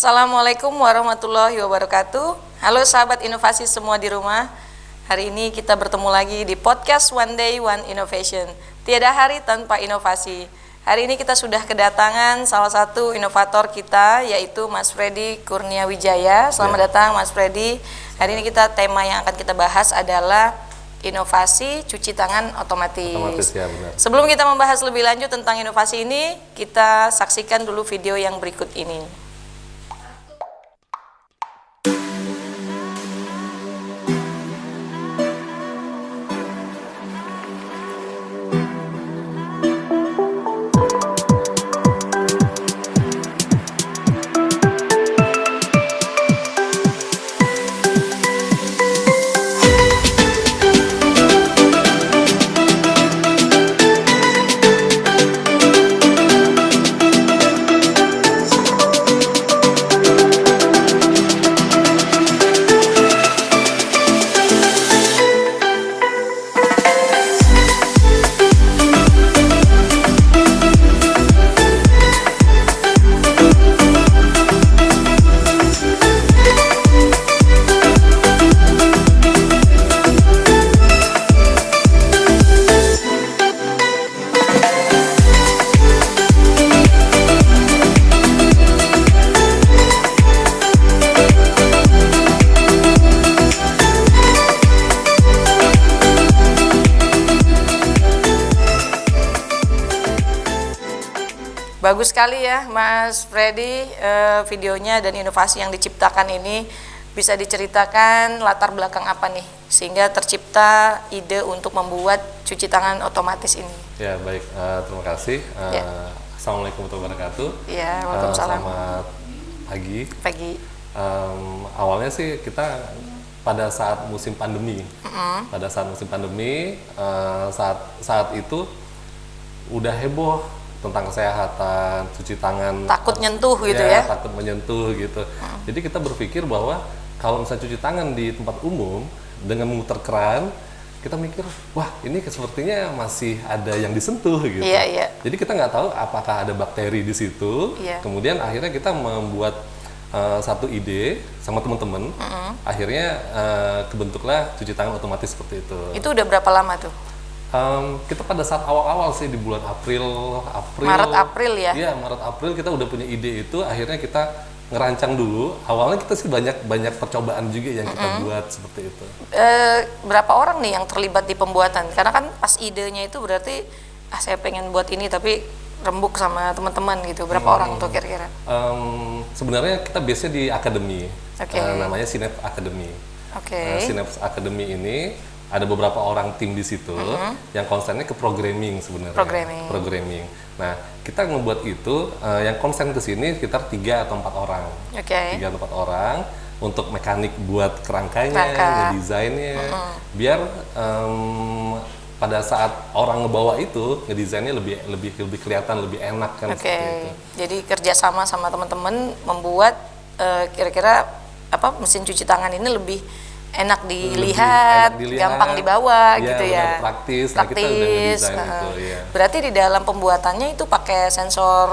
Assalamualaikum warahmatullahi wabarakatuh. Halo sahabat inovasi semua di rumah. Hari ini kita bertemu lagi di podcast One Day One Innovation. Tiada hari tanpa inovasi. Hari ini kita sudah kedatangan salah satu inovator kita, yaitu Mas Freddy Kurniawijaya. Selamat datang Mas Freddy. Hari ini tema yang akan kita bahas adalah inovasi cuci tangan otomatis. Ya, benar. Sebelum kita membahas lebih lanjut tentang inovasi ini, kita saksikan dulu video yang berikut ini. Bagus sekali ya Mas Freddy, videonya dan inovasi yang diciptakan ini. Bisa diceritakan latar belakang apa nih sehingga tercipta ide untuk membuat cuci tangan otomatis ini? Ya baik, terima kasih. Assalamualaikum warahmatullahi wabarakatuh. Ya, waalaikumsalam. Selamat pagi. Awalnya sih kita pada saat musim pandemi. Saat itu udah heboh tentang kesehatan, cuci tangan, takut nyentuh gitu ya? Takut menyentuh gitu. Jadi kita berpikir bahwa kalau misalnya cuci tangan di tempat umum dengan memutar keran, kita mikir, wah ini sepertinya masih ada yang disentuh gitu. Jadi kita nggak tahu apakah ada bakteri di situ. Kemudian akhirnya kita membuat satu ide sama teman-teman. Akhirnya kebentuklah cuci tangan otomatis seperti itu. Itu udah berapa lama tuh? Kita pada saat awal-awal sih di bulan Maret-April ya? Iya, Maret-April kita udah punya ide itu, akhirnya kita ngerancang dulu. Awalnya kita sih banyak percobaan juga yang kita buat seperti itu. Berapa orang nih yang terlibat di pembuatan? Karena kan pas idenya itu berarti, saya pengen buat ini tapi rembuk sama teman-teman gitu. Berapa orang tuh kira-kira? Sebenarnya kita base-nya di akademi, namanya Synapse Academy. Synapse Academy ini ada beberapa orang tim di situ yang konsennya ke programming sebenarnya. Programming. Nah, kita membuat itu yang konsen ke sini sekitar 3 atau 4 orang. 3 atau 4 orang untuk mekanik buat kerangkanya, ngedesainnya, biar pada saat orang ngebawa itu ngedesainnya lebih kelihatan, lebih enak kan seperti itu. Jadi kerjasama sama teman-teman membuat kira-kira mesin cuci tangan ini lebih enak dilihat, gampang dibawa gitu ya. Praktis. Nah, kita udah ngedesain itu, Berarti di dalam pembuatannya itu pakai sensor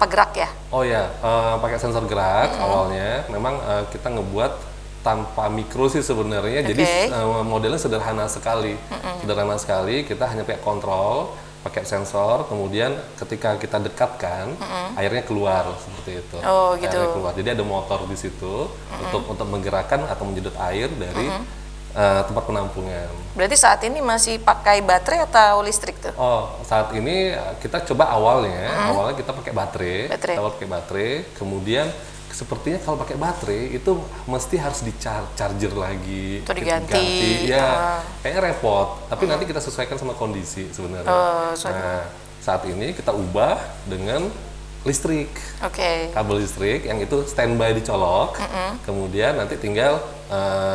gerak ya? Oh ya, pakai sensor gerak awalnya. Memang kita ngebuat tanpa mikro sih sebenarnya. Jadi modelnya sederhana sekali. Kita hanya pakai kontrol, pakai sensor, kemudian ketika kita dekatkan, airnya keluar seperti itu. Oh gitu. Airnya keluar. Jadi ada motor di situ untuk menggerakkan atau menjedot air dari tempat penampungan. Berarti saat ini masih pakai baterai atau listrik tuh? Oh, saat ini kita coba awalnya kita pakai baterai. Kemudian sepertinya kalau pakai baterai itu mesti harus di-charger lagi, atau diganti. Kayaknya repot, tapi nanti kita sesuaikan sama kondisi sebenarnya. Nah, saat ini kita ubah dengan listrik, kabel listrik yang itu standby dicolok, kemudian nanti tinggal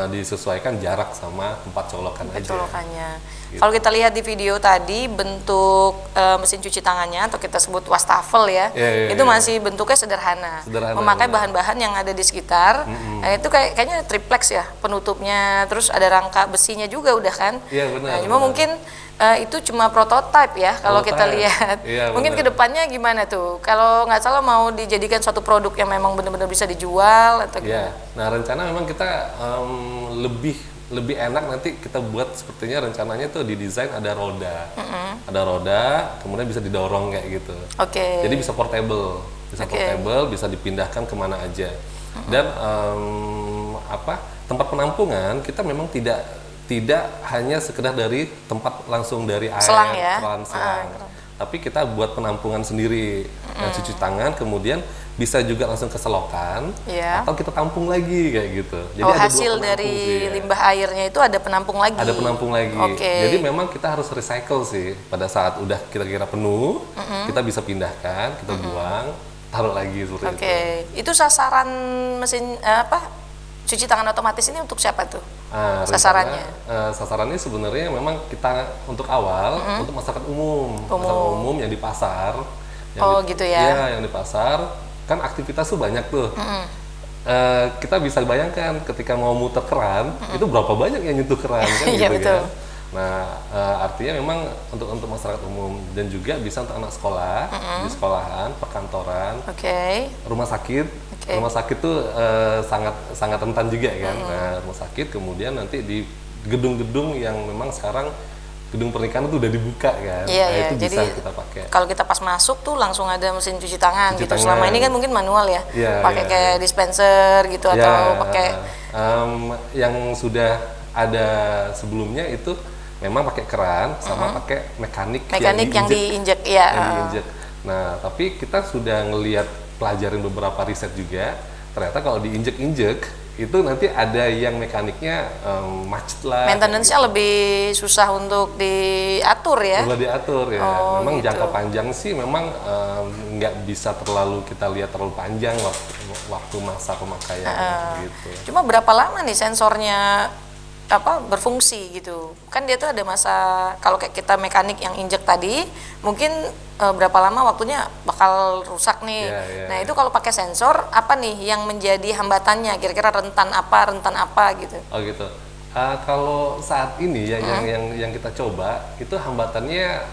disesuaikan jarak sama tempat colokan aja. Colokannya. Gitu. Kalau kita lihat di video tadi bentuk mesin cuci tangannya atau kita sebut wastafel ya, itu masih bentuknya sederhana memakai bahan-bahan yang ada di sekitar. Nah, itu kayaknya triplex ya penutupnya, terus ada rangka besinya juga udah kan. Nah, cuma mungkin itu cuma prototipe ya kalau kita lihat. Mungkin kedepannya gimana tuh? Kalau nggak salah mau dijadikan suatu produk yang memang benar-benar bisa dijual atau gimana? Nah, rencana memang kita lebih enak nanti kita buat sepertinya rencananya tuh didesain ada roda, kemudian bisa didorong kayak gitu. Jadi bisa portable, bisa dipindahkan kemana aja. Dan tempat penampungan kita memang tidak hanya sekedar dari tempat langsung dari air, selang ya, tapi kita buat penampungan sendiri, cuci tangan, kemudian bisa juga langsung ke selokan, atau kita tampung lagi kayak gitu. Jadi ada hasil dari limbah airnya itu ada penampung lagi. Ada penampung lagi. Jadi memang kita harus recycle sih. Pada saat udah kira-kira penuh, kita bisa pindahkan, kita buang, taruh lagi seperti itu. Itu sasaran mesin cuci tangan otomatis ini untuk siapa tuh? Sasarannya? Sasarannya sebenarnya memang kita untuk awal untuk masyarakat umum yang di pasar. Gitu ya? Yang di pasar kan aktivitas tuh banyak tuh. Kita bisa bayangkan ketika mau muter keran itu berapa banyak yang nyentuh keran kan gitu kan. Nah, artinya memang untuk masyarakat umum dan juga bisa untuk anak sekolah di sekolahan, perkantoran, rumah sakit. Rumah sakit tuh sangat rentan juga kan. Nah, rumah sakit kemudian nanti di gedung-gedung yang memang sekarang gedung pernikahan itu udah dibuka kan. Itu jadi bisa kita pakai. Kalau kita pas masuk tuh langsung ada mesin cuci tangan gitu. Selama ini kan mungkin manual ya, pakai kayak dispenser gitu atau pakai yang sudah ada sebelumnya itu memang pakai keran sama pakai mekanik yang diinjek. Nah, tapi kita sudah ngelihat pelajarin beberapa riset juga, ternyata kalau diinjek-injek itu nanti ada yang mekaniknya macet lah. Maintenance-nya lebih susah untuk diatur ya? Susah diatur ya. Memang gitu. Jangka panjang sih memang nggak bisa terlalu kita lihat terlalu panjang waktu masa pemakaian gitu. Cuma berapa lama nih sensornya berfungsi gitu? Kan dia tuh ada masa, kalau kayak kita mekanik yang injek tadi, mungkin berapa lama waktunya bakal rusak nih. Nah itu kalau pakai sensor apa nih yang menjadi hambatannya? Kira-kira rentan apa gitu? Gitu. Kalau saat ini yang kita coba itu hambatannya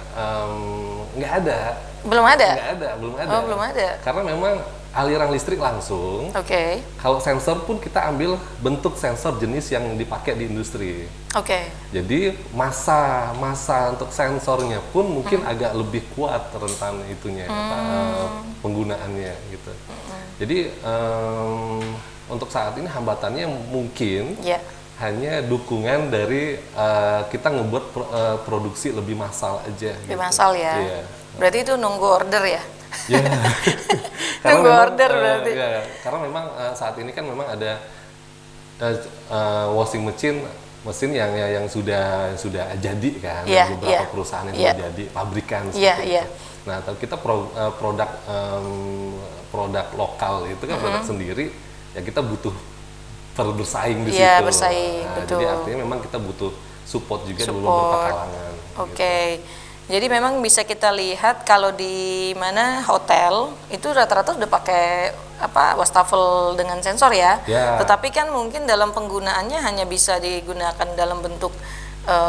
nggak ada. Belum ada. Belum ada. Karena memang aliran listrik langsung. Kalau sensor pun kita ambil bentuk sensor jenis yang dipakai di industri. Jadi massa untuk sensornya pun mungkin agak lebih kuat rentan itunya penggunaannya gitu. Jadi untuk saat ini hambatannya mungkin hanya dukungan dari kita ngebuat produksi lebih massal aja. Lebih massal ya. Berarti itu nunggu order ya? Karena nunggu order berarti. Karena memang saat ini kan memang ada washing mesin yang sudah jadi kan, beberapa perusahaan yang sudah jadi pabrikan seperti itu. Nah, kita produk lokal itu kan produk sendiri, ya kita butuh bersaing di situ. Bersaing, betul. Jadi artinya memang kita butuh support juga dari beberapa kalangan. Jadi memang bisa kita lihat kalau di mana hotel itu rata-rata sudah pakai wastafel dengan sensor ya. Tetapi kan mungkin dalam penggunaannya hanya bisa digunakan dalam bentuk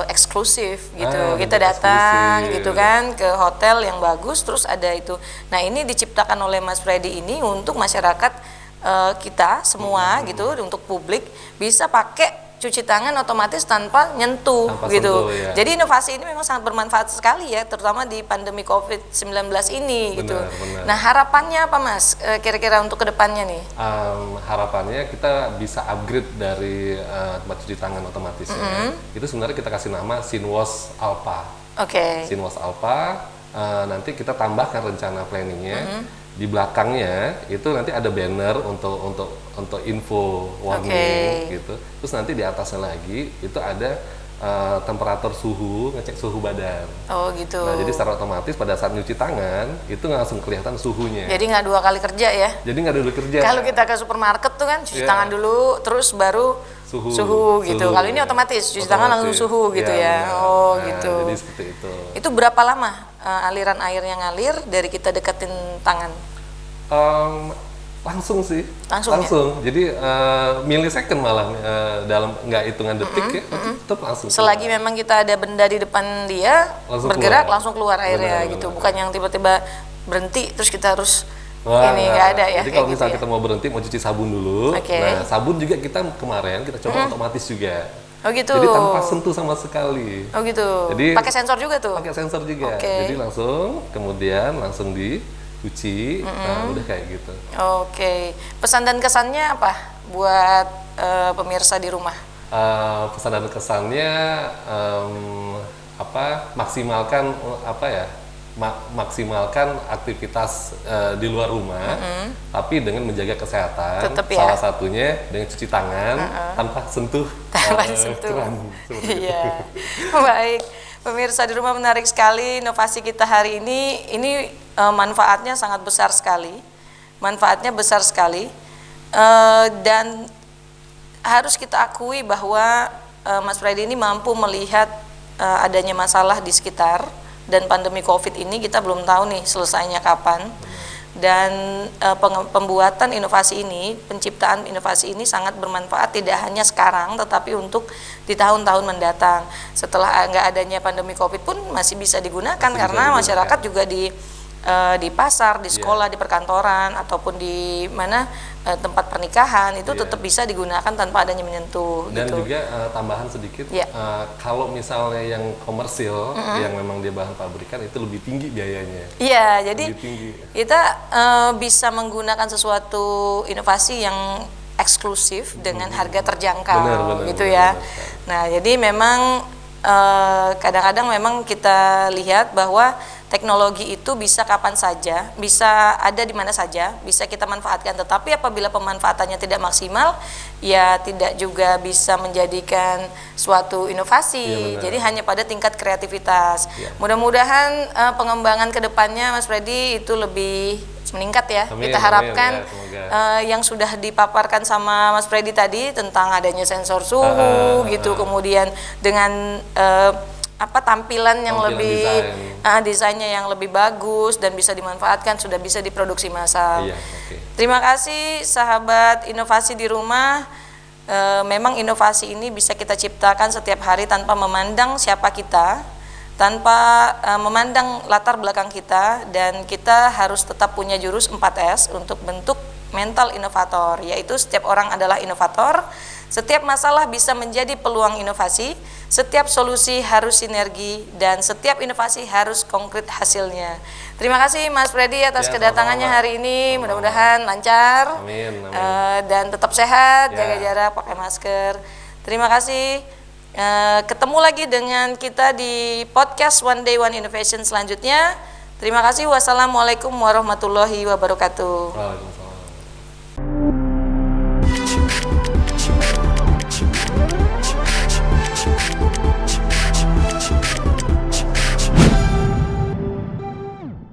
eksklusif gitu. Kita datang gitu kan ke hotel yang bagus terus ada itu. Nah, ini diciptakan oleh Mas Freddy ini untuk masyarakat kita semua gitu, untuk publik bisa pakai cuci tangan otomatis tanpa nyentuh gitu. Jadi inovasi ini memang sangat bermanfaat sekali ya, terutama di pandemi COVID-19 ini gitu. Nah, harapannya apa Mas kira-kira untuk kedepannya nih? Harapannya kita bisa upgrade dari tempat cuci tangan otomatis ya. Itu sebenarnya kita kasih nama Sinwash Alpha. Sinwash Alpha, nanti kita tambahkan rencana planningnya. Di belakangnya itu nanti ada banner untuk info warning gitu. Terus nanti di atasnya lagi itu ada temperatur suhu, ngecek suhu badan. Gitu. Nah, jadi secara otomatis pada saat nyuci tangan itu langsung kelihatan suhunya. Jadi nggak 2 kali kerja ya? Jadi nggak dulu kerja. Kalau kita ke supermarket tuh kan cuci tangan dulu, terus baru Suhu gitu. Kalau ini otomatis cuci tangan langsung suhu gitu ya. Oh gitu. Jadi seperti itu. Itu berapa lama aliran air yang ngalir dari kita deketin tangan? Langsung sih. Langsung. Ya? Jadi milisecond malah dalam nggak hitungan detik ya, tetap langsung. Selagi keluar. Memang kita ada benda di depan dia langsung bergerak keluar. Langsung keluar airnya gitu. Bukan yang tiba-tiba berhenti terus kita harus ini nggak ada ya. Jadi kalau misalnya kita mau berhenti mau cuci sabun dulu. Nah sabun juga kita kemarin kita coba otomatis juga. Oh gitu. Jadi tanpa sentuh sama sekali. Oh gitu. Jadi pakai sensor juga tuh. Pakai sensor juga. Jadi langsung kemudian langsung dicuci. Nah udah kayak gitu. Oke. Pesan dan kesannya apa buat pemirsa di rumah? Pesan dan kesannya maksimalkan maksimalkan aktivitas di luar rumah, tapi dengan menjaga kesehatan. Tetep, salah satunya dengan cuci tangan tanpa sentuh keran. Iya. Baik, pemirsa di rumah, menarik sekali inovasi kita hari ini. Ini manfaatnya sangat besar sekali, dan harus kita akui bahwa Mas Freddy ini mampu melihat adanya masalah di sekitar. Dan pandemi COVID ini kita belum tahu nih selesainya kapan. Dan pembuatan inovasi ini, penciptaan inovasi ini sangat bermanfaat tidak hanya sekarang, tetapi untuk di tahun-tahun mendatang. Setelah nggak adanya pandemi COVID pun masih bisa digunakan karena masyarakat juga di pasar, di sekolah, di perkantoran ataupun di mana tempat pernikahan itu tetap bisa digunakan tanpa adanya menyentuh. Dan gitu. juga tambahan sedikit, kalau misalnya yang komersil yang memang dia bahan pabrikan itu lebih tinggi biayanya. Iya, jadi kita bisa menggunakan sesuatu inovasi yang eksklusif dengan harga terjangkau, gitu ya. Nah, jadi memang kadang-kadang memang kita lihat bahwa teknologi itu bisa kapan saja, bisa ada di mana saja, bisa kita manfaatkan. Tetapi apabila pemanfaatannya tidak maksimal, ya tidak juga bisa menjadikan suatu inovasi. Jadi hanya pada tingkat kreativitas. Mudah-mudahan pengembangan kedepannya, Mas Freddy, itu lebih meningkat ya. Kita harapkan yang sudah dipaparkan sama Mas Freddy tadi tentang adanya sensor suhu gitu, kemudian dengan tampilan yang lebih desainnya yang lebih bagus dan bisa dimanfaatkan, sudah bisa diproduksi massal. Terima kasih sahabat inovasi di rumah. Memang inovasi ini bisa kita ciptakan setiap hari tanpa memandang siapa kita, tanpa memandang latar belakang kita, dan kita harus tetap punya jurus 4S untuk bentuk mental inovator, yaitu setiap orang adalah inovator. Setiap masalah bisa menjadi peluang inovasi, setiap solusi harus sinergi, dan setiap inovasi harus konkret hasilnya. Terima kasih Mas Freddy atas kedatangannya hari ini, mudah-mudahan lancar. Amin. Dan tetap sehat, jaga jarak, pakai masker. Terima kasih. Ketemu lagi dengan kita di podcast One Day One Innovation selanjutnya. Terima kasih. Wassalamualaikum warahmatullahi wabarakatuh. Waalaikumsalam.